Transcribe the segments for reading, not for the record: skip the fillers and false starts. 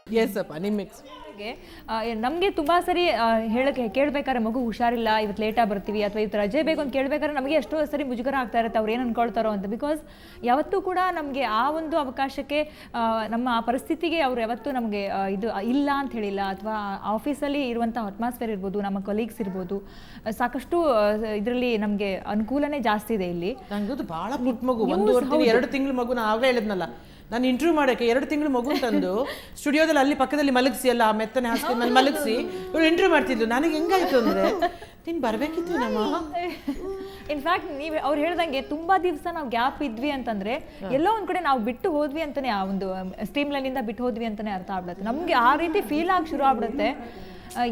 S ಅಪ್ಪ ನಿಮ್ಮ ನಮಗೆ ತುಂಬ ಸರಿ ಕೇಳಬೇಕಾದ್ರೆ ಮಗು ಹುಷಾರಿಲ್ಲ, ಇವತ್ತು ಲೇಟಾಗಿ ಬರ್ತೀವಿ ಅಥವಾ ಇವತ್ತು ರಜೆ ಬೇಕು ಅಂತ ಕೇಳಬೇಕಾದ್ರೆ ನಮಗೆ ಎಷ್ಟೋ ಸರಿ ಮುಜುಗರ ಆಗ್ತಾ ಇರುತ್ತೆ, ಅವ್ರು ಏನು ಅನ್ಕೊಳ್ತಾರೋ ಅಂತ. ಬಿಕಾಸ್ ಯಾವತ್ತೂ ಕೂಡ ನಮಗೆ ಆ ಒಂದು ಅವಕಾಶಕ್ಕೆ ನಮ್ಮ ಆ ಪರಿಸ್ಥಿತಿಗೆ ಅವ್ರು ಯಾವತ್ತೂ ನಮಗೆ ಇದು ಇಲ್ಲ ಅಂತ ಹೇಳಿಲ್ಲ. ಅಥವಾ ಆಫೀಸಲ್ಲಿ ಇರುವಂಥ ಅಟ್ಮಾಸ್ಫಿಯರ್ ಇರ್ಬೋದು, ನಮ್ಮ ಕೊಲೀಗ್ಸ್ ಇರ್ಬೋದು, ಸಾಕಷ್ಟು ಇದರಲ್ಲಿ ನಮಗೆ ಅನುಕೂಲನೇ ಜಾಸ್ತಿ ಇದೆ ಇಲ್ಲಿ. ನಂದು ಭಾಳ ಪುಟ್ಟ ಮಗು, 1-2 ತಿಂಗಳು ಮಗು. ನಾನು ಆಗಲೇ ಹೇಳಿದ್ನಲ್ಲ, ನಾನು ಇಂಟರ್ವ್ಯೂ ಮಾಡೋಕ್ಕೆ 2 ತಿಂಗಳು ಮಗು ತಂದು ಸ್ಟುಡಿಯೋದಲ್ಲಿ ಅಲ್ಲಿ ಪಕ್ಕದಲ್ಲಿ ಮಲಗಿಸಿ, ಅಲ್ಲ ಮೆತ್ತನೆ ಹಾಸ್ಕೊಂಡು ನಾನು ಮಲಗಿಸಿ ಇವಳು ಇಂಟರ್ವ್ಯೂ ಮಾಡ್ತಿದ್ಲು. ನನಗೆ ಹೆಂಗಾಯ್ತು ಅಂದರೆ, ನೀನು ಬರಬೇಕಿತ್ತು ನಮ್ಮ. ಇನ್ಫ್ಯಾಕ್ಟ್ ನೀವು ಅವ್ರು ಹೇಳ್ದಂಗೆ ತುಂಬ ದಿವಸ ನಾವು ಗ್ಯಾಪ್ ಇದ್ವಿ ಅಂತಂದರೆ ಎಲ್ಲೋ ಒಂದು ಕಡೆ ನಾವು ಬಿಟ್ಟು ಹೋದ್ವಿ ಅಂತಲೇ, ಆ ಒಂದು ಸ್ಟ್ರೀಮ್ ಲೈನಿಂದ ಬಿಟ್ಟು ಹೋದ್ವಿ ಅಂತಲೇ ಅರ್ಥ ಆಗ್ಬಿಡುತ್ತೆ. ನಮಗೆ ಆ ರೀತಿ ಫೀಲ್ ಆಗಿ ಶುರು ಆಗ್ಬಿಡುತ್ತೆ.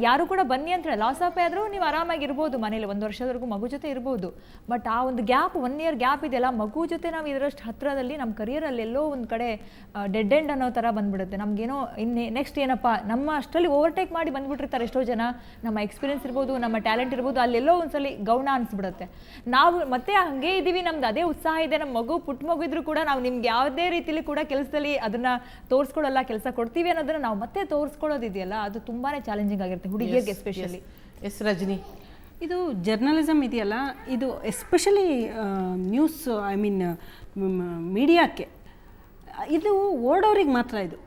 ಯಾರು ಕೂಡ ಬನ್ನಿ ಅಂತ ಹೇಳಿ ಲಾಸ್ ಆಫ್ ಆದರೂ ನೀವು ಆರಾಮಾಗಿರ್ಬೋದು, ಮನೇಲಿ 1 ವರ್ಷದವರೆಗೂ ಮಗು ಜೊತೆ ಇರ್ಬೋದು. ಬಟ್ ಆ ಒಂದು ಗ್ಯಾಪ್, 1 ಇಯರ್ ಗ್ಯಾಪ್ ಇದೆಯಲ್ಲ, ಮಗು ಜೊತೆ ನಾವು ಇದರಷ್ಟು ಹತ್ತಿರದಲ್ಲಿ ನಮ್ಮ ಕರಿಯರಲ್ಲಿ ಎಲ್ಲೋ ಒಂದು ಕಡೆ ಡೆಡ್ ಎಂಡ್ ಅನ್ನೋ ಥರ ಬಂದ್ಬಿಡುತ್ತೆ. ನಮಗೇನೋ ನೆಕ್ಸ್ಟ್ ಏನಪ್ಪ, ನಮ್ಮ ಅಷ್ಟರಲ್ಲಿ ಓವರ್ಟೇಕ್ ಮಾಡಿ ಬಂದ್ಬಿಟ್ಟಿರ್ತಾರೆ ಎಷ್ಟೋ ಜನ. ನಮ್ಮ ಎಕ್ಸ್ಪೀರಿಯನ್ಸ್ ಇರ್ಬೋದು, ನಮ್ಮ ಟ್ಯಾಲೆಂಟ್ ಇರ್ಬೋದು, ಅಲ್ಲೆಲ್ಲೋ ಒಂದ್ಸಲಿ ಗೌಣ ಅನಿಸ್ಬಿಡುತ್ತೆ. ನಾವು ಮತ್ತೆ ಹಂಗೆ ಇದ್ದೀವಿ, ನಮ್ದು ಅದೇ ಉತ್ಸಾಹ ಇದೆ, ನಮ್ಮ ಮಗು ಪುಟ್ಟ ಮಗು ಇದ್ರೂ ಕೂಡ ನಾವು ನಿಮ್ಗೆ ಯಾವುದೇ ರೀತಿಲಿ ಕೂಡ ಕೆಲಸದಲ್ಲಿ ಅದನ್ನು ತೋರಿಸ್ಕೊಳ್ಳಲ್ಲ, ಕೆಲಸ ಕೊಡ್ತೀವಿ ಅನ್ನೋದನ್ನು ನಾವು ಮತ್ತೆ ತೋರಿಸ್ಕೊಳ್ಳೋದಿದೆಯಲ್ಲ, ಅದು ತುಂಬಾ ಚಾಲೆಂಜಿಂಗ್ ಆಗಿರುತ್ತೆ ಹುಡುಗಿಯರಿಗೆ ಎಸ್ಪೆಷಲಿ. ಎಸ್ ರಜನಿ, ಇದು ಜರ್ನಲಿಸಮ್ ಇದೆಯಲ್ಲ, ಇದು ಎಸ್ಪೆಷಲಿ ನ್ಯೂಸ್, ಐ ಮೀನ್ ಮೀಡಿಯಾಕ್ಕೆ ಇದು ಓಡೋರಿಗೆ ಮಾತ್ರ. ಇದು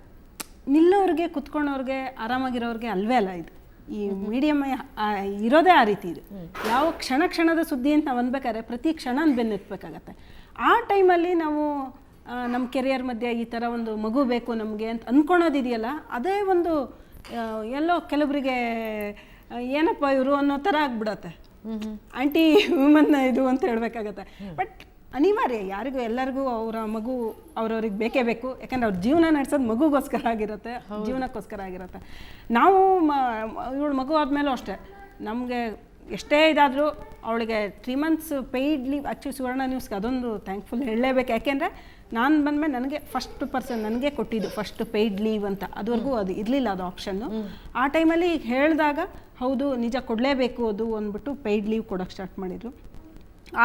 ನಿಲ್ಲೋರಿಗೆ, ಕುತ್ಕೊಂಡವ್ರಿಗೆ, ಆರಾಮಾಗಿರೋರಿಗೆ ಅಲ್ವೇ ಅಲ್ಲ. ಇದು ಈ ಮೀಡಿಯಮ್ ಇರೋದೇ ಆ ರೀತಿ. ಇದು ಯಾವ ಕ್ಷಣದ ಸುದ್ದಿ ಅಂತ ನಾವು ಅನ್ಬೇಕಾದ್ರೆ ಪ್ರತಿ ಕ್ಷಣ ಬೆನ್ನೆತ್ಬೇಕಾಗತ್ತೆ. ಆ ಟೈಮಲ್ಲಿ ನಾವು ನಮ್ಮ ಕೆರಿಯರ್ ಮಧ್ಯೆ ಈ ಥರ ಒಂದು ಮಗು ಬೇಕು ನಮಗೆ ಅಂತ ಅಂದ್ಕೊಳೋದಿದೆಯಲ್ಲ, ಅದೇ ಒಂದು ಎಲ್ಲೋ ಕೆಲವರಿಗೆ ಏನಪ್ಪ ಇವರು ಅನ್ನೋ ಥರ ಆಗ್ಬಿಡತ್ತೆ. ಆಂಟಿ ವುಮನ್ ಇದು ಅಂತ ಹೇಳ್ಬೇಕಾಗತ್ತೆ. ಬಟ್ ಅನಿವಾರ್ಯ, ಯಾರಿಗೂ ಎಲ್ಲರಿಗೂ ಅವರ ಮಗು ಅವ್ರವ್ರಿಗೆ ಬೇಕೇ ಬೇಕು. ಯಾಕಂದ್ರೆ ಅವ್ರ ಜೀವನ ನಡೆಸೋದು ಮಗುಗೋಸ್ಕರ ಆಗಿರುತ್ತೆ, ಜೀವನಕ್ಕೋಸ್ಕರ ಆಗಿರುತ್ತೆ. ನಾವು ಇವಳು ಮಗು ಆದಮೇಲೂ ಅಷ್ಟೇ, ನಮಗೆ ಎಷ್ಟೇ ಇದಾದರೂ ಅವಳಿಗೆ 3 months ಪೇಯ್ಡ್ ಲೀವ್. ಆ್ಯಕ್ಚುಲಿ ಸುವರ್ಣ ನ್ಯೂಸ್ಗೆ ಅದೊಂದು ಥ್ಯಾಂಕ್ಫುಲ್ ಹೇಳಲೇಬೇಕು. ಯಾಕೆಂದರೆ ನಾನು ಬಂದಮೇಲೆ ನನಗೆ ಫಸ್ಟ್ ಪರ್ಸನ್ ನನಗೆ ಕೊಟ್ಟಿದ್ದು ಫಸ್ಟ್ ಪೇಯ್ಡ್ ಲೀವ್ ಅಂತ. ಅದುವರೆಗೂ ಅದು ಇರಲಿಲ್ಲ, ಅದು ಆಪ್ಷನ್ನು. ಆ ಟೈಮಲ್ಲಿ ಹೇಳಿದಾಗ ಹೌದು ನಿಜ ಕೊಡಲೇಬೇಕು ಅದು ಅಂದ್ಬಿಟ್ಟು ಪೇಯ್ಡ್ ಲೀವ್ ಕೊಡೋಕ್ಕೆ ಸ್ಟಾರ್ಟ್ ಮಾಡಿದರು.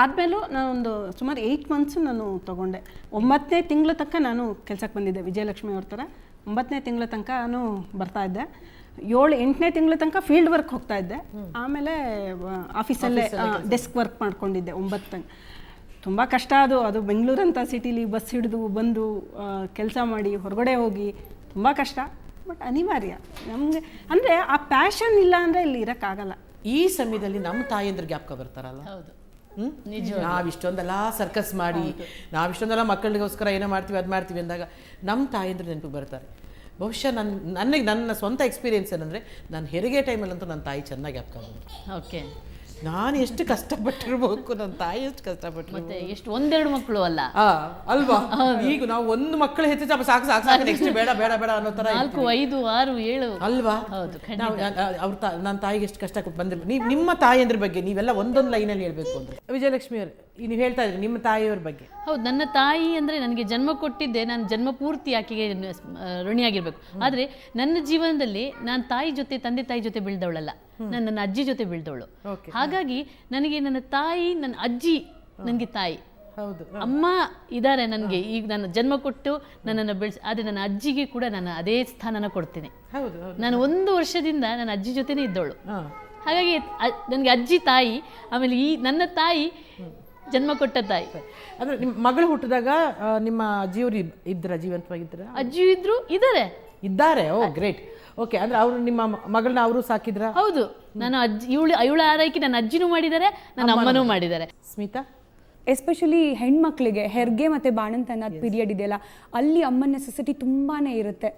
ಆದಮೇಲೂ ನಾನೊಂದು ಸುಮಾರು 8 months ನಾನು ತೊಗೊಂಡೆ. 9ನೇ ತಿಂಗಳ ತನಕ ನಾನು ಕೆಲಸಕ್ಕೆ ಬಂದಿದ್ದೆ, ವಿಜಯಲಕ್ಷ್ಮಿ ಅವ್ರ ಥರ 9ನೇ ತಿಂಗಳ ತನಕ ನಾನು ಬರ್ತಾಯಿದ್ದೆ. 7-8ನೇ ತಿಂಗಳ ತನಕ ಫೀಲ್ಡ್ ವರ್ಕ್ ಹೋಗ್ತಾ ಇದ್ದೆ. ಆಮೇಲೆ ಆಫೀಸಲ್ಲೇ ಡೆಸ್ಕ್ ವರ್ಕ್ ಮಾಡ್ಕೊಂಡಿದ್ದೆ 9 ತನಕ. ತುಂಬ ಕಷ್ಟ ಅದು ಬೆಂಗಳೂರಂಥ ಸಿಟಿಲಿ ಬಸ್ ಹಿಡಿದು ಬಂದು ಕೆಲಸ ಮಾಡಿ ಹೊರಗಡೆ ಹೋಗಿ ತುಂಬ ಕಷ್ಟ. ಬಟ್ ಅನಿವಾರ್ಯ ನಮಗೆ, ಅಂದರೆ ಆ ಪ್ಯಾಷನ್ ಇಲ್ಲ ಅಂದರೆ ಇಲ್ಲಿ ಇರೋಕ್ಕಾಗಲ್ಲ. ಈ ಸಮಯದಲ್ಲಿ ನಮ್ಮ ತಾಯಿಯಂದ್ರೆ ಜ್ಞಾಪಕ ಬರ್ತಾರಲ್ಲ. ನಾವಿಷ್ಟೊಂದೆಲ್ಲ ಸರ್ಕಸ್ ಮಾಡಿ, ನಾವಿಷ್ಟೊಂದೆಲ್ಲ ಮಕ್ಕಳಿಗೋಸ್ಕರ ಏನೋ ಮಾಡ್ತೀವಿ, ಅದು ಮಾಡ್ತೀವಿ ಅಂದಾಗ ನಮ್ಮ ತಾಯಿಯಂದ್ರೆ ನೆನಪಿಗೆ ಬರ್ತಾರೆ. ಬಹುಶಃ ನನ್ನ ಸ್ವಂತ ಎಕ್ಸ್ಪೀರಿಯೆನ್ಸ್ ಏನಂದರೆ, ನಾನು ಹೆರಿಗೆ ಟೈಮಲ್ಲಂತೂ ನನ್ನ ತಾಯಿ ಚೆನ್ನಾಗಿ ಜ್ಞಾಪಕ ಬಂದರು. ಓಕೆ, ನಾನು ಎಷ್ಟು ಕಷ್ಟಪಟ್ಟಿರ್ಬೇಕು, ನನ್ನ ತಾಯಿ ಎಷ್ಟು ಕಷ್ಟಪಟ್ಟರು. ಮತ್ತೆ ಎಷ್ಟು 1-2 ಮಕ್ಕಳು ಅಲ್ಲ ಅಲ್ವಾ? ಈಗ ನಾವು 1 ಮಕ್ಕಳು ಹೆಚ್ಚು ಸಾಕು ನೆಕ್ಸ್ಟ್ ಬೇಡ ಅನ್ನೋ ಥರ 4, 5, 6, 7 ಅಲ್ವಾ? ಹೌದು. ನನ್ನ ತಾಯಿಗೆ ಎಷ್ಟು ಕಷ್ಟ ಬಂದಿರ್ಬೇಕು. ನಿಮ್ಮ ತಾಯಿಯಂದ್ರ ಬಗ್ಗೆ ನೀವೆಲ್ಲ ಒಂದೊಂದು ಲೈನಲ್ಲಿ ಹೇಳ್ಬೇಕು ಅಂದರೆ, ವಿಜಯಲಕ್ಷ್ಮಿ ಅವರು ನೀವು ಹೇಳ್ತಾ ಇದ್ರಿ ನಿಮ್ಮ ತಾಯಿಯವ್ರ ಬಗ್ಗೆ. ಹೌದು, ನನ್ನ ತಾಯಿ ಅಂದರೆ ನನಗೆ ಜನ್ಮ ಕೊಟ್ಟಿದ್ದೆ, ನಾನು ಜನ್ಮ ಪೂರ್ತಿ ಆಕೆಗೆ ಋಣಿಯಾಗಿರ್ಬೇಕು. ಆದರೆ ನನ್ನ ಜೀವನದಲ್ಲಿ ನಾನು ತಂದೆ ತಾಯಿ ಜೊತೆ ಬೆಳೆದವಳಲ್ಲ, ನಾನು ನನ್ನ ಅಜ್ಜಿ ಜೊತೆ ಬೆಳೆದವಳು. ಹಾಗಾಗಿ ನನಗೆ ನನ್ನ ತಾಯಿ, ನನ್ನ ಅಜ್ಜಿ ನನಗೆ ತಾಯಿ. ಹೌದು, ಅಮ್ಮ ಇದ್ದಾರೆ ನನಗೆ, ಈಗ ನನ್ನ ಜನ್ಮ ಕೊಟ್ಟು ನನ್ನನ್ನು ಬೆಳೆಸಿ. ಆದರೆ ನನ್ನ ಅಜ್ಜಿಗೆ ಕೂಡ ನಾನು ಅದೇ ಸ್ಥಾನನ ಕೊಡ್ತೇನೆ. ನಾನು 1 ವರ್ಷದಿಂದ ನನ್ನ ಅಜ್ಜಿ ಜೊತೆನೇ ಇದ್ದವಳು. ಹಾಗಾಗಿ ನನಗೆ ಅಜ್ಜಿ ತಾಯಿ, ಆಮೇಲೆ ಈ ನನ್ನ ತಾಯಿ ಜನ್ಮ ಕೊಟ್ಟ ತಾಯಿ. ಅಂದರೆ ನಿಮ್ಮ ಮಗಳು ಹುಟ್ಟಿದಾಗ ನಿಮ್ಮ ಅಜ್ಜಿಯವರು ಜೀವಂತವಾಗಿದ್ರ? ಅಜ್ಜಿ ಇದ್ದಾರೆ. ಓ ಗ್ರೇಟ್. ಓಕೆ, ಅಂದರೆ ಅವರು ನಿಮ್ಮ ಮಗಳನ್ನ ಅವರು ಸಾಕಿದ್ರ? ಹೌದು, ನಾನು ಇವಳ ಆರೈಕೆ ನನ್ನ ಅಜ್ಜಿನೂ ಮಾಡಿದ್ದಾರೆ, ನನ್ನ ಅಮ್ಮನೂ ಮಾಡಿದ್ದಾರೆ. ಸ್ಮಿತಾ, ಎಸ್ಪೆಷಲಿ ಹೆಣ್ಮಕ್ಳಿಗೆ ಹೆರಿಗೆ ಮತ್ತು ಬಾಣಂತನ ಪೀರಿಯಡ್ ಇದೆಯಲ್ಲ, ಅಲ್ಲಿ ಅಮ್ಮನ ನೆಸೆಸಿಟಿ ತುಂಬಾ ಇರುತ್ತೆ.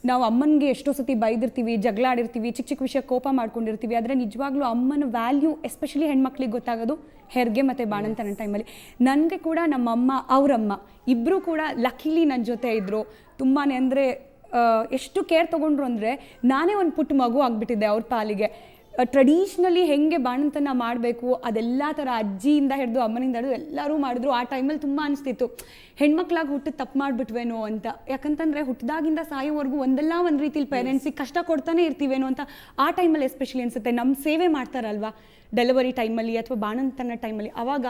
ನಾವು ಅಮ್ಮನಿಗೆ ಎಷ್ಟೋ ಸತಿ ಬೈದಿರ್ತೀವಿ, ಜಗಳ ಆಡಿರ್ತೀವಿ, ಚಿಕ್ಕ ವಿಷಯ ಕೋಪ ಮಾಡ್ಕೊಂಡಿರ್ತೀವಿ. ಆದರೆ ನಿಜವಾಗ್ಲೂ ಅಮ್ಮನ ವ್ಯಾಲ್ಯೂ ಎಸ್ಪೆಷಲಿ ಹೆಣ್ಮಕ್ಳಿಗೆ ಗೊತ್ತಾಗೋದು ಹೆರಿಗೆ ಮತ್ತು ಬಾಣಂತನ ಟೈಮಲ್ಲಿ. ನನಗೆ ಕೂಡ ನಮ್ಮಮ್ಮ, ಅವರಮ್ಮ ಇಬ್ಬರೂ ಕೂಡ ಲಕ್ಕಿಲಿ ನನ್ನ ಜೊತೆ ಇದ್ದರು. ತುಂಬಾ ಅಂದರೆ ಎಷ್ಟು ಕೇರ್ ತೊಗೊಂಡ್ರು ಅಂದರೆ, ನಾನೇ ಒಂದು ಪುಟ್ಟ ಮಗು ಆಗಿಬಿಟ್ಟಿದ್ದೆ ಅವ್ರ ಪಾಲಿಗೆ. ಟ್ರೆಡಿಷ್ನಲಿ ಹೆಂಗೆ ಬಾಣಂತನ ಮಾಡಬೇಕು ಅದೆಲ್ಲ ಥರ ಅಜ್ಜಿಯಿಂದ ಹಿಡಿದು ಅಮ್ಮನಿಂದ ಹಿಡಿದು ಎಲ್ಲರೂ ಮಾಡಿದ್ರು. ಆ ಟೈಮಲ್ಲಿ ತುಂಬ ಅನಿಸ್ತಿತ್ತು, ಹೆಣ್ಮಕ್ಳಾಗಿ ಹುಟ್ಟು ತಪ್ಪು ಮಾಡಿಬಿಟ್ವೇನೋ ಅಂತ. ಯಾಕಂತಂದರೆ ಹುಟ್ಟಿದಾಗಿಂದ ಸಾಯೋವರೆಗೂ ಒಂದಲ್ಲ ಒಂದು ರೀತಿಲಿ ಪೇರೆಂಟ್ಸಿಗೆ ಕಷ್ಟ ಕೊಡ್ತಾನೆ ಇರ್ತೀವೇನೋ ಅಂತ ಆ ಟೈಮಲ್ಲಿ ಎಸ್ಪೆಷಲಿ ಅನಿಸುತ್ತೆ. ನಮ್ಮ ಸೇವೆ ಮಾಡ್ತಾರಲ್ವ ಡೆಲಿವರಿ ಟೈಮಲ್ಲಿ ಅಥವಾ ಬಾಣಂತನ ಟೈಮಲ್ಲಿ, ಆವಾಗ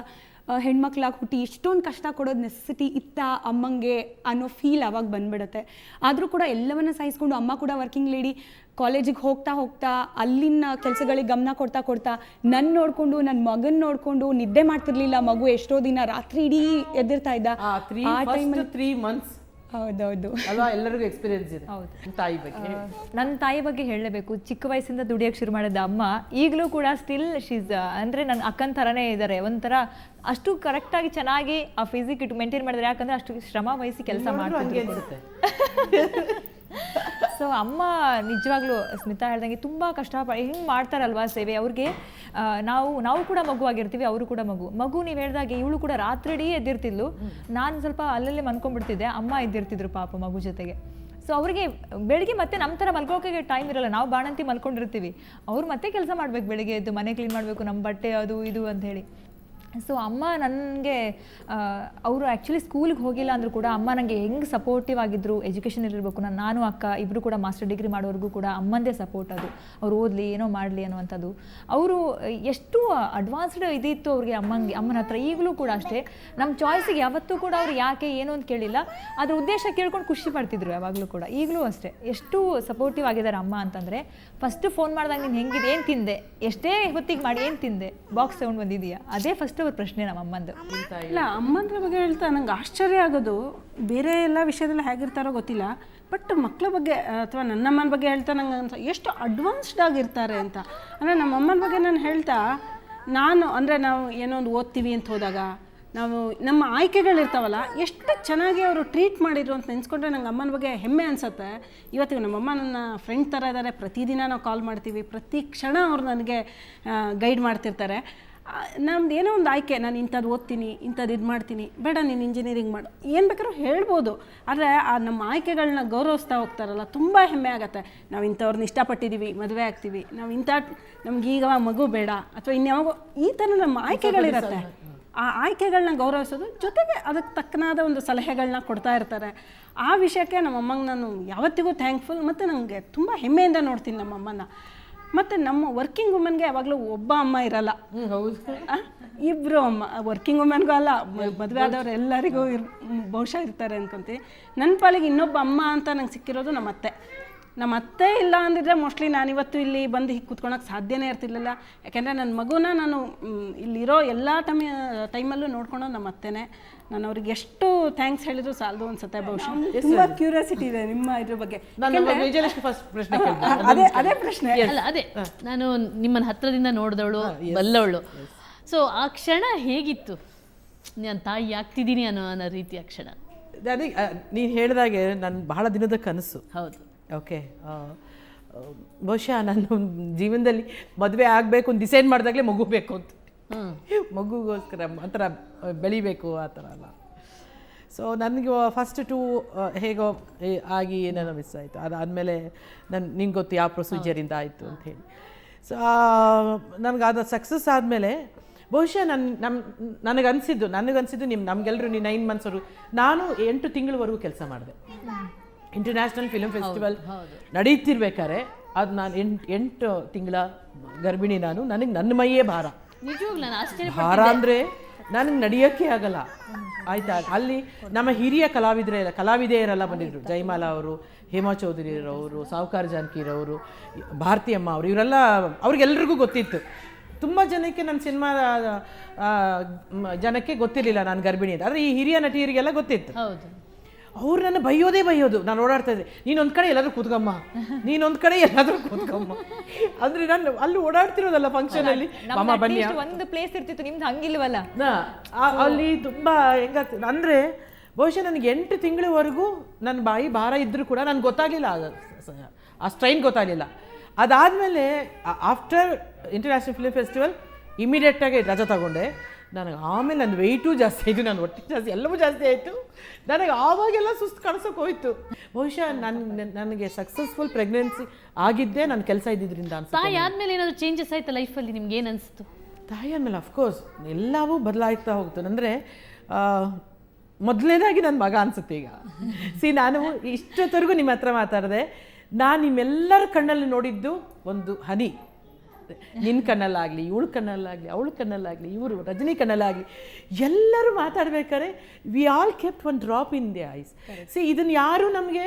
ಹೆಣ್ಮಕ್ಳಾಗಿ ಹುಟ್ಟಿ ಇಷ್ಟೊಂದು ಕಷ್ಟ ಕೊಡೋದು ನೆಸೆಸಿಟಿ ಇತ್ತ ಅಮ್ಮಂಗೆ ಅನ್ನೋ ಫೀಲ್ ಅವಾಗ ಬಂದ್ಬಿಡುತ್ತೆ. ಆದರೂ ಕೂಡ ಎಲ್ಲವನ್ನ ಸಹಿಸ್ಕೊಂಡು ಅಮ್ಮ ಕೂಡ ವರ್ಕಿಂಗ್ ಲೇಡಿ, ಕಾಲೇಜಿಗೆ ಹೋಗ್ತಾ ಹೋಗ್ತಾ ಅಲ್ಲಿನ ಕೆಲಸಗಳಿಗೆ ಗಮನ ಕೊಡ್ತಾ ನನ್ನ ನೋಡಿಕೊಂಡು ನನ್ನ ಮಗನ ನೋಡಿಕೊಂಡು ನಿದ್ದೆ ಮಾಡ್ತಿರ್ಲಿಲ್ಲ. ಮಗು ಎಷ್ಟೋ ದಿನ ರಾತ್ರಿ ಇಡೀ ಎದ್ದಿರ್ತಾ ಇದ್ದ. ಆ ಟೈಮಲ್ಲಿ 3 months ಹೌದೌದು ಅಲ್ವಾ, ಎಲ್ಲರಿಗೂ ಎಕ್ಸ್ಪೀರಿಯನ್ಸ್ ಇದೆ. ತಾಯಿ ಬಗ್ಗೆ, ನನ್ನ ತಾಯಿ ಬಗ್ಗೆ ಹೇಳಲೇಬೇಕು. ಚಿಕ್ಕ ವಯಸ್ಸಿಂದ ದುಡಿಯೋಕ್ಕೆ ಶುರು ಮಾಡಿದ ಅಮ್ಮ ಈಗಲೂ ಕೂಡ ಸ್ಟಿಲ್ ಶೀಸ್ ಅಂದರೆ ನನ್ನ ಅಕ್ಕನ ಥರನೇ ಇದ್ದಾರೆ. ಒಂಥರ ಅಷ್ಟು ಕರೆಕ್ಟಾಗಿ ಚೆನ್ನಾಗಿ ಆ ಫಿಸಿಕ್ ಇಟ್ಟು ಮೇಂಟೈನ್ ಮಾಡಿದ್ರೆ, ಯಾಕಂದರೆ ಅಷ್ಟು ಶ್ರಮ ವಹಿಸಿ ಕೆಲಸ ಮಾಡ್ತಿದ್ರು. ಅನ್ಸುತ್ತೆ. ಸೊ ಅಮ್ಮ ನಿಜವಾಗ್ಲೂ ಸ್ಮಿತಾ ಹೇಳ್ದಂಗೆ ತುಂಬ ಹಿಂಗೆ ಮಾಡ್ತಾರಲ್ವಾ ಸೇವೆ ಅವ್ರಿಗೆ. ನಾವು ಕೂಡ ಮಗುವಾಗಿರ್ತೀವಿ, ಅವರು ಕೂಡ ಮಗು ನೀವು ಹೇಳ್ದಾಗೆ ಇವಳು ಕೂಡ ರಾತ್ರಿ ಇಡೀ ಎದ್ದಿರ್ತಿದ್ಲು. ನಾನು ಸ್ವಲ್ಪ ಅಲ್ಲಲ್ಲೇ ಮನ್ಕೊಂಡ್ಬಿಡ್ತಿದ್ದೆ, ಅಮ್ಮ ಎದ್ದಿರ್ತಿದ್ರು ಪಾಪ ಮಗು ಜೊತೆಗೆ. ಸೊ ಅವ್ರಿಗೆ ಬೆಳಿಗ್ಗೆ ಮತ್ತೆ ನಮ್ಮ ಥರ ಮಲ್ಕೋಕೆ ಟೈಮ್ ಇರಲ್ಲ. ನಾವು ಬಾಣಂತಿ ಮಲ್ಕೊಂಡಿರ್ತೀವಿ, ಅವ್ರು ಮತ್ತೆ ಕೆಲಸ ಮಾಡ್ಬೇಕು, ಬೆಳಿಗ್ಗೆ ಎದ್ದು ಮನೆ ಕ್ಲೀನ್ ಮಾಡಬೇಕು, ನಮ್ಮ ಬಟ್ಟೆ ಅದು ಇದು ಅಂತ ಹೇಳಿ. ಸೊ ಅಮ್ಮ ನನಗೆ ಅವರು ಆ್ಯಕ್ಚುಲಿ ಸ್ಕೂಲಿಗೆ ಹೋಗಿಲ್ಲ ಅಂದರೂ ಕೂಡ ಅಮ್ಮ ನನಗೆ ಹೆಂಗೆ ಸಪೋರ್ಟಿವ್ ಆಗಿದ್ದರು. ಎಜುಕೇಷನ್ ಇರಬೇಕು, ನಾನು ಅಕ್ಕ ಇಬ್ಬರು ಕೂಡ ಮಾಸ್ಟರ್ ಡಿಗ್ರಿ ಮಾಡೋವರೆಗೂ ಕೂಡ ಅಮ್ಮಂದೇ ಸಪೋರ್ಟ್ ಅದು. ಅವ್ರು ಓದಲಿ ಏನೋ ಮಾಡಲಿ ಅನ್ನುವಂಥದ್ದು. ಅವರು ಎಷ್ಟು ಅಡ್ವಾನ್ಸ್ಡ್ ಇದಿತ್ತು ಅವ್ರಿಗೆ ಅಮ್ಮನ ಹತ್ರ. ಈಗಲೂ ಕೂಡ ಅಷ್ಟೇ, ನಮ್ಮ ಚಾಯ್ಸಿಗೆ ಯಾವತ್ತೂ ಕೂಡ ಅವ್ರು ಯಾಕೆ ಏನು ಅಂತ ಕೇಳಿಲ್ಲ, ಅದ್ರ ಉದ್ದೇಶ ಕೇಳ್ಕೊಂಡು ಖುಷಿ ಪಡ್ತಿದ್ರು ಯಾವಾಗಲೂ ಕೂಡ. ಈಗಲೂ ಅಷ್ಟೇ ಎಷ್ಟು ಸಪೋರ್ಟಿವ್ ಆಗಿದ್ದಾರೆ ಅಮ್ಮ ಅಂತಂದರೆ. ಫಸ್ಟ್ ಫೋನ್ ಮಾಡಿದಾಗ ನೀನು ಹೆಂಗಿದೆ, ಏನು ತಿಂದೆ, ಎಷ್ಟೇ ಹೊತ್ತಿಗೆ ಮಾಡಿ ಏನು ತಿಂದೆ, ಬಾಕ್ಸ್ ತೊಗೊಂಡು ಬಂದಿದೆಯಾ, ಅದೇ ಫಸ್ಟ್ ಅವ್ರ ಪ್ರಶ್ನೆ ನಮ್ಮ ಅಮ್ಮಂದು. ಇಲ್ಲ, ಅಮ್ಮಂದ್ರ ಬಗ್ಗೆ ಹೇಳ್ತಾ ನಂಗೆ ಆಶ್ಚರ್ಯ ಆಗೋದು, ಬೇರೆ ಎಲ್ಲ ವಿಷಯದಲ್ಲಿ ಹೇಗಿರ್ತಾರೋ ಗೊತ್ತಿಲ್ಲ, ಬಟ್ ಮಕ್ಕಳ ಬಗ್ಗೆ ಅಥವಾ ನನ್ನ ಅಮ್ಮನ ಬಗ್ಗೆ ಹೇಳ್ತಾ ನಂಗೆ ಅಂತ ಎಷ್ಟು ಅಡ್ವಾನ್ಸ್ಡ್ ಆಗಿರ್ತಾರೆ ಅಂತ. ಅಂದರೆ ನಮ್ಮ ಅಮ್ಮನ ಬಗ್ಗೆ ನಾನು ಹೇಳ್ತಾ, ಅಂದರೆ ನಾವು ಏನೋ ಒಂದು ಓದ್ತೀವಿ ಅಂತ ಹೋದಾಗ ನಾವು ನಮ್ಮ ಆಯ್ಕೆಗಳಿರ್ತಾವಲ್ಲ, ಎಷ್ಟು ಚೆನ್ನಾಗಿ ಅವರು ಟ್ರೀಟ್ ಮಾಡಿದ್ರು ಅಂತ ನೆನೆಸ್ಕೊಂಡ್ರೆ ನಂಗೆ ಅಮ್ಮನ ಬಗ್ಗೆ ಹೆಮ್ಮೆ ಅನಿಸುತ್ತೆ. ಇವತ್ತಿಗೆ ನಮ್ಮಮ್ಮ ನನ್ನ ಫ್ರೆಂಡ್ ಥರ ಇದ್ದಾರೆ, ಪ್ರತಿದಿನ ನಾವು ಕಾಲ್ ಮಾಡ್ತೀವಿ, ಪ್ರತಿ ಕ್ಷಣ ಅವ್ರು ನನಗೆ ಗೈಡ್ ಮಾಡ್ತಿರ್ತಾರೆ. ನಮ್ದು ಏನೋ ಒಂದು ಆಯ್ಕೆ, ನಾನು ಇಂಥದ್ದು ಓದ್ತೀನಿ, ಇಂಥದ್ದು ಇದು ಮಾಡ್ತೀನಿ, ಬೇಡ ನೀನು ಇಂಜಿನಿಯರಿಂಗ್ ಮಾಡು, ಏನು ಬೇಕಾದ್ರೂ ಹೇಳ್ಬೋದು. ಆದರೆ ಆ ನಮ್ಮ ಆಯ್ಕೆಗಳನ್ನ ಗೌರವಿಸ್ತಾ ಹೋಗ್ತಾರಲ್ಲ, ತುಂಬ ಹೆಮ್ಮೆ ಆಗುತ್ತೆ. ನಾವು ಇಂಥವ್ರನ್ನ ಇಷ್ಟಪಟ್ಟಿದ್ದೀವಿ, ಮದುವೆ ಆಗ್ತೀವಿ, ನಾವು ನಮಗೀಗ ಮಗು ಬೇಡ ಅಥವಾ ಇನ್ಯಾವಾಗೋ, ಈ ಥರ ನಮ್ಮ ಆಯ್ಕೆಗಳಿರುತ್ತೆ. ಆ ಆಯ್ಕೆಗಳನ್ನ ಗೌರವಿಸೋದು ಜೊತೆಗೆ ಅದಕ್ಕೆ ತಕ್ಕನಾದ ಒಂದು ಸಲಹೆಗಳನ್ನ ಕೊಡ್ತಾ ಇರ್ತಾರೆ. ಆ ವಿಷಯಕ್ಕೆ ನಮ್ಮಮ್ಮಂಗೆ ನಾನು ಯಾವತ್ತಿಗೂ ಥ್ಯಾಂಕ್ಫುಲ್, ಮತ್ತು ನನಗೆ ತುಂಬ ಹೆಮ್ಮೆಯಿಂದ ನೋಡ್ತೀನಿ ನಮ್ಮಮ್ಮನ. ಮತ್ತು ನಮ್ಮ ವರ್ಕಿಂಗ್ ವುಮೆನ್ಗೆ ಯಾವಾಗಲೂ ಒಬ್ಬ ಅಮ್ಮ ಇರಲ್ಲ, ಇಬ್ಬರು ಅಮ್ಮ. ವರ್ಕಿಂಗ್ ವುಮೆನ್ಗೂ ಅಲ್ಲ, ಮದುವೆ ಆದವ್ರು ಎಲ್ಲರಿಗೂ ಬಹುಶಃ ಇರ್ತಾರೆ ಅನ್ಕೊತೀವಿ. ನನ್ನ ಪಾಲಿಗೆ ಇನ್ನೊಬ್ಬ ಅಮ್ಮ ಅಂತ ನಂಗೆ ಸಿಕ್ಕಿರೋದು ನಮ್ಮ ಅತ್ತೆ ಇಲ್ಲ ಅಂದಿದ್ರೆ ಮೋಸ್ಟ್ಲಿ ನಾನಿವತ್ತು ಇಲ್ಲಿ ಬಂದು ಹೀಗೆ ಕೂತ್ಕೊಳಕ್ಕೆ ಸಾಧ್ಯನೇ ಇರ್ತಿರ್ಲಿಲ್ಲ. ಯಾಕೆಂದರೆ ನನ್ನ ಮಗುನ ನಾನು ಇಲ್ಲಿರೋ ಎಲ್ಲ ಟೈಮಲ್ಲೂ ನೋಡ್ಕೊಳೋದು ನಮ್ಮ ಅತ್ತೆನೇ. ನಾನು ಅವ್ರಿಗೆ ಎಷ್ಟು ಥ್ಯಾಂಕ್ಸ್ ಹೇಳಿದ್ರು ಸಾಲದು ಅನ್ಸುತ್ತೆ. ಬಹುಶಃ ತುಂಬ ಕ್ಯೂರಿಯಾಸಿಟಿ ಇದೆ ನಿಮ್ಮ ಇದ್ರ ಬಗ್ಗೆ. ಅದೇ ಪ್ರಶ್ನೆ ಅಲ್ಲ, ಅದೇ ನಾನು ನಿಮ್ಮನ್ನ ಹತ್ರದಿಂದ ನೋಡಿದವಳು, ಬಲ್ಲವಳು. ಸೊ ಆ ಕ್ಷಣ ಹೇಗಿತ್ತು, ನಾನು ತಾಯಿ ಆಗ್ತಿದ್ದೀನಿ ಅನ್ನೋ ರೀತಿಯ ಕ್ಷಣ? ನೀನು ಹೇಳಿದಾಗೆ ನನ್ನ ಬಹಳ ದಿನದ ಕನಸು. ಹೌದು, ಓಕೆ. ಬಹುಶಃ ನಾನು ಜೀವನದಲ್ಲಿ ಮದುವೆ ಆಗಬೇಕು ಅಂತ ಡಿಸೈಡ್ ಮಾಡಿದಾಗಲೇ ಮಗು ಬೇಕು ಅಂತ, ಮಗುಗೋಸ್ಕರ ಮಾತ್ರ ಬೆಳಿಬೇಕು ಆ ಥರ ಅಲ್ಲ. ಸೊ ನನಗೆ ಫಸ್ಟ್ 2 ಹೇಗೋ ಆಗಿ ಏನೋ ಮಿಸ್ ಆಯಿತು. ಅದಾದಮೇಲೆ ನಿಂಗೆ ಗೊತ್ತು ಯಾವ ಪ್ರೊಸೀಜರಿಂದ ಆಯಿತು ಅಂಥೇಳಿ. ಸೊ ನನಗೆ ಸಕ್ಸಸ್ ಆದಮೇಲೆ ಬಹುಶಃ ನನಗನ್ಸಿದ್ದು ನಮಗೆಲ್ಲರೂ 9 months ನಾನು 8 ತಿಂಗಳವರೆಗೂ ಕೆಲಸ ಮಾಡಿದೆ. ಇಂಟರ್ನ್ಯಾಷನಲ್ ಫಿಲ್ಮ್ ಫೆಸ್ಟಿವಲ್ ನಡೀತಿರ್ಬೇಕಾದ್ರೆ ಅದು ನಾನು 8 ತಿಂಗಳ ಗರ್ಭಿಣಿ. ನನಗೆ ನನ್ನ ಮೈಯೇ ಭಾರ. ನಿಜವಾಗ್ಲೂ ನಾನು ಆಶ್ಚರ್ಯ. ಭಾರ ಅಂದರೆ ನನಗೆ ನಡೆಯೋಕ್ಕೆ ಆಗಲ್ಲ, ಆಯ್ತಾ. ಅಲ್ಲಿ ನಮ್ಮ ಹಿರಿಯ ಕಲಾವಿದೆಯರೆಲ್ಲ ಬಂದಿದ್ರು. ಜಯಮಾಲಾ ಅವರು, ಹೇಮಾ ಚೌಧರಿರವರು, ಸಾವುಕಾರ ಜಾನಕಿರವರು, ಭಾರತಿ ಅಮ್ಮ ಅವರು, ಇವರೆಲ್ಲ ಅವ್ರಿಗೆಲ್ರಿಗೂ ಗೊತ್ತಿತ್ತು. ತುಂಬ ಜನಕ್ಕೆ ನನ್ನ ಸಿನಿಮಾ ಜನಕ್ಕೆ ಗೊತ್ತಿರಲಿಲ್ಲ ನಾನು ಗರ್ಭಿಣಿ ಅಂತ. ಆದರೆ ಈ ಹಿರಿಯ ನಟಿಯರಿಗೆಲ್ಲ ಗೊತ್ತಿತ್ತು. ಹೌದು, ಅವ್ರು ನನ್ನ ಬೈಯೋದು. ನಾನು ಓಡಾಡ್ತಾ ಇದ್ದೆ, ನೀನೊಂದು ಕಡೆ ಎಲ್ಲಾದರೂ ಕೂತ್ಕಮ್ಮ, ಅಂದರೆ ನಾನು ಅಲ್ಲಿ ಓಡಾಡ್ತಿರೋದಲ್ಲ ಫಂಕ್ಷನಲ್ಲಿ. ಬನ್ನಿ, ಒಂದು ಪ್ಲೇಸ್ ಇರ್ತಿತ್ತು, ನಿಮ್ದು ಹಂಗಿಲ್ವಲ್ಲ. ಅಲ್ಲಿ ತುಂಬ ಹೆಂಗಾಗ್ತದೆ ಅಂದರೆ ಬಹುಶಃ ನನಗೆ 8 ತಿಂಗಳವರೆಗೂ ನನ್ನ ಬಾಯಿ ಭಾರ ಇದ್ದರೂ ಕೂಡ ನನಗೆ ಗೊತ್ತಾಗಲಿಲ್ಲ, ಆ ಸ್ಟ್ರೈನ್ ಗೊತ್ತಾಗಲಿಲ್ಲ. ಅದಾದಮೇಲೆ ಆಫ್ಟರ್ ಇಂಟರ್ನ್ಯಾಷನಲ್ ಫಿಲ್ಮ್ ಫೆಸ್ಟಿವಲ್ ಇಮಿಡಿಯೇಟಾಗಿ ರಜೆ ತಗೊಂಡೆ. ನನಗೆ ಆಮೇಲೆ ನನ್ನ ವೆಯ್ಟು ಜಾಸ್ತಿ ಆಯಿತು, ನನ್ನ ಹೊಟ್ಟೆ ಜಾಸ್ತಿ, ಎಲ್ಲವೂ ಜಾಸ್ತಿ ಆಯಿತು. ನನಗೆ ಆವಾಗೆಲ್ಲ ಸುಸ್ತು ಕಾಣಿಸೋಕೆ ಹೋಯ್ತು. ಬಹುಶಃ ನನಗೆ ಸಕ್ಸಸ್ಫುಲ್ ಪ್ರೆಗ್ನೆನ್ಸಿ ಆಗಿದ್ದೇ ನನ್ನ ಕೆಲಸ ಇದ್ದಿದ್ದರಿಂದ ಅನ್ಸುತ್ತೆ. ತಾಯಿ ಆದಮೇಲೆ ಏನಾದರೂ ಚೇಂಜಸ್ ಆಯ್ತಾ ಲೈಫಲ್ಲಿ? ನಿಮ್ಗೆ ಏನು ಅನಿಸ್ತು? ತಾಯಿ ಆದಮೇಲೆ ಅಫ್ಕೋರ್ಸ್ ಎಲ್ಲವೂ ಬದಲಾಗ್ತಾ ಹೋಗ್ತು. ಅಂದರೆ ಮೊದಲನೇದಾಗಿ ನನ್ನ ಮಗ ಅನಿಸುತ್ತೆ ಈಗ. ನಾನು ಇಷ್ಟೊತ್ತರೆಗೂ ನಿಮ್ಮ ಹತ್ರ ಮಾತಾಡಿದೆ, ನಾನು ನಿಮ್ಮೆಲ್ಲರ ಕಣ್ಣಲ್ಲಿ ನೋಡಿದ್ದು ಒಂದು ಹನಿ ಬರುತ್ತೆ. ನಿನ್ನ ಕಣ್ಣಲ್ಲಾಗಲಿ, ಇವಳ ಕಣ್ಣಲ್ಲಾಗಲಿ, ಅವಳ ಕಣ್ಣಲ್ಲಾಗಲಿ, ಇವರು ರಜನಿ ಕಣ್ಣಲ್ಲಾಗಲಿ, ಎಲ್ಲರೂ ಮಾತಾಡ್ಬೇಕಾದ್ರೆ we all kept one drop in the eyes. See ಇದನ್ನು ಯಾರೂ ನಮಗೆ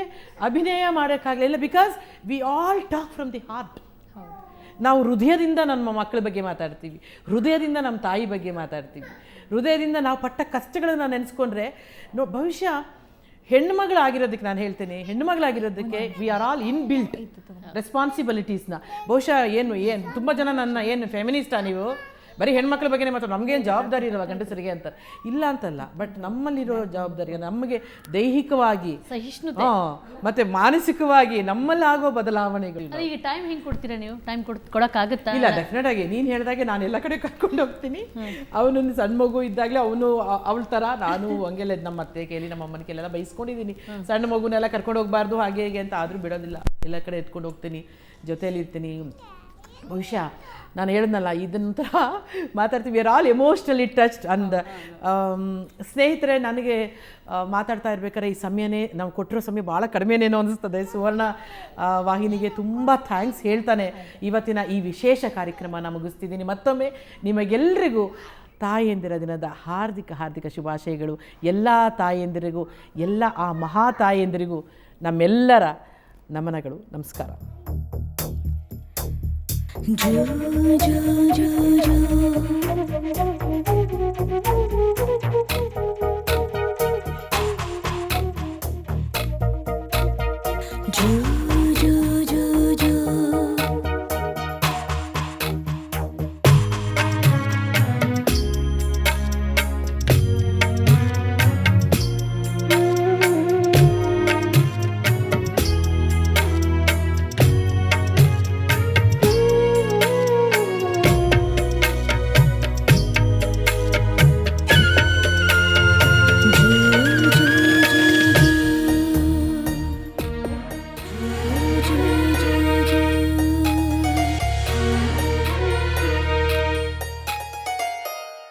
ಅಭಿನಯ ಮಾಡೋಕ್ಕಾಗಲಿಲ್ಲ, because we all talk from the heart. ನಾವು ಹೃದಯದಿಂದ ನಮ್ಮ ಮಕ್ಕಳ ಬಗ್ಗೆ ಮಾತಾಡ್ತೀವಿ, ಹೃದಯದಿಂದ ನಮ್ಮ ತಾಯಿ ಬಗ್ಗೆ ಮಾತಾಡ್ತೀವಿ, ಹೃದಯದಿಂದ ನಾವು ಪಟ್ಟ ಕಷ್ಟಗಳನ್ನು ನೆನೆಸ್ಕೊಂಡ್ರೆ ಭವಿಷ್ಯ ಹೆಣ್ಣುಮಗಳಾಗಿರೋದಕ್ಕೆ ನಾನು ಹೇಳ್ತೇನೆ, ಹೆಣ್ಣುಮಗಳಾಗಿರೋದಕ್ಕೆ we are all in built ರೆಸ್ಪಾನ್ಸಿಬಿಲಿಟೀಸ್ನ. ಬಹುಶಃ ಏನು ತುಂಬ ಜನ ನನ್ನ ಏನು ಫೆಮಿನಿಸ್ಟಾ ನೀವು, ಬರೀ ಹೆಣ್ಮಕ್ಳ ಬಗ್ಗೆನೇ ಮಾತ್ರ, ನಮಗೇನು ಜವಾಬ್ದಾರಿ ಇರಲ್ಲ ಗಂಡಸರಿಗೆ ಅಂತ. ಇಲ್ಲ ಅಂತಲ್ಲ, ಬಟ್ ನಮ್ಮಲ್ಲಿರೋ ಜವಾಬ್ದಾರಿ ನಮಗೆ ದೈಹಿಕವಾಗಿ ಸಹಿಷ್ಣುತೆ ಮತ್ತೆ ಮಾನಸಿಕವಾಗಿ ನಮ್ಮಲ್ಲಾಗೋ ಬದಲಾವಣೆಗಳು. ಅದೇ ಈಗ ಟೈಮ್ ಹೆಂಗೆ ಕೊಡ್ತೀರಾ ನೀವು? ಟೈಮ್ ಕೊಡೋಕ್ಕಾಗತ್ತಾ? ಇಲ್ಲ, ಡೆಫಿನೆಟ್ ಆಗಿ ನೀನು ಹೇಳಿದಾಗೆ ನಾನು ಎಲ್ಲ ಕಡೆ ಕರ್ಕೊಂಡು ಹೋಗ್ತೀನಿ. ಅವನೊಂದು ಸಣ್ಣ ಮಗು ಇದ್ದಾಗಲೇ ಅವನು ಅವಳ ಥರ ನಾನು ಹಂಗೆಲ್ಲ ನಮ್ಮ ಅತ್ತೆ ಕೇಳಿ ನಮ್ಮ ಅಮ್ಮನ ಕೇಳೆಲ್ಲ ಬೈಸ್ಕೊಂಡಿದ್ದೀನಿ. ಸಣ್ಣ ಮಗುನೆಲ್ಲ ಕರ್ಕೊಂಡು ಹೋಗ್ಬಾರ್ದು ಹಾಗೆ ಹೇಗೆ ಅಂತ, ಆದರೂ ಬಿಡೋದಿಲ್ಲ, ಎಲ್ಲ ಕಡೆ ಎತ್ಕೊಂಡು ಹೋಗ್ತೀನಿ, ಜೊತೆಯಲ್ಲಿ ಇರ್ತೀನಿ. ಬಹುಶಃ ನಾನು ಹೇಳಿದ್ನಲ್ಲ, ಇದೊಂಥರ ಮಾತಾಡ್ತೀವಿ, ಆರ್ ಆಲ್ ಎಮೋಷ್ನಲಿ ಟಚ್ಡ್. ಅಂದ ಸ್ನೇಹಿತರೆ, ನನಗೆ ಮಾತಾಡ್ತಾ ಇರ್ಬೇಕಾದ್ರೆ ಈ ಸಮಯನೇ ನಾವು ಕೊಟ್ಟಿರೋ ಸಮಯ ಭಾಳ ಕಡಿಮೆನೇನೋ ಅನಿಸ್ತದೆ. ಸುವರ್ಣ ವಾಹಿನಿಗೆ ತುಂಬ ಥ್ಯಾಂಕ್ಸ್ ಹೇಳ್ತಾನೆ ಇವತ್ತಿನ ಈ ವಿಶೇಷ ಕಾರ್ಯಕ್ರಮನ ಮುಗಿಸ್ತಿದ್ದೀನಿ. ಮತ್ತೊಮ್ಮೆ ನಿಮಗೆಲ್ಲರಿಗೂ ತಾಯಂದಿರ ದಿನದ ಹಾರ್ದಿಕ ಶುಭಾಶಯಗಳು. ಎಲ್ಲ ತಾಯಂದಿರಿಗೂ, ಎಲ್ಲ ಆ ಮಹಾ ತಾಯಂದಿರಿಗೂ ನಮ್ಮೆಲ್ಲರ ನಮನಗಳು. ನಮಸ್ಕಾರ. जो